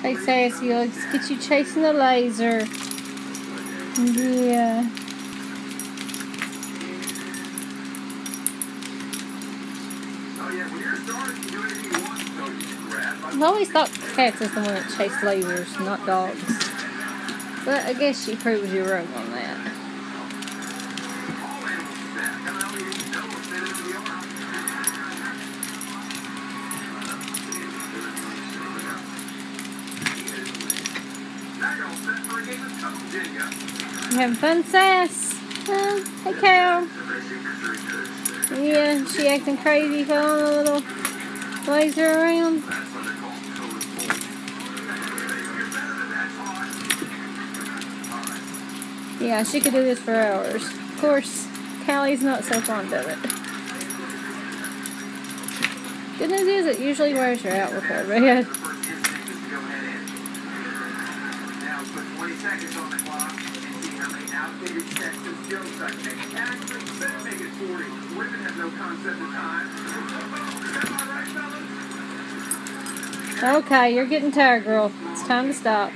Hey Sassy, let's get you chasing the laser. Yeah. I've always thought cats is the one that chase lasers, not dogs. But I guess she proves you wrong on that. You having fun, Sass? Hey, Cal. Yeah, she acting crazy, following a little laser around. Yeah, she could do this for hours. Of course, Callie's not so fond of it. Good news is it usually wears her out with her bed. Okay, you're getting tired, girl. It's time to stop.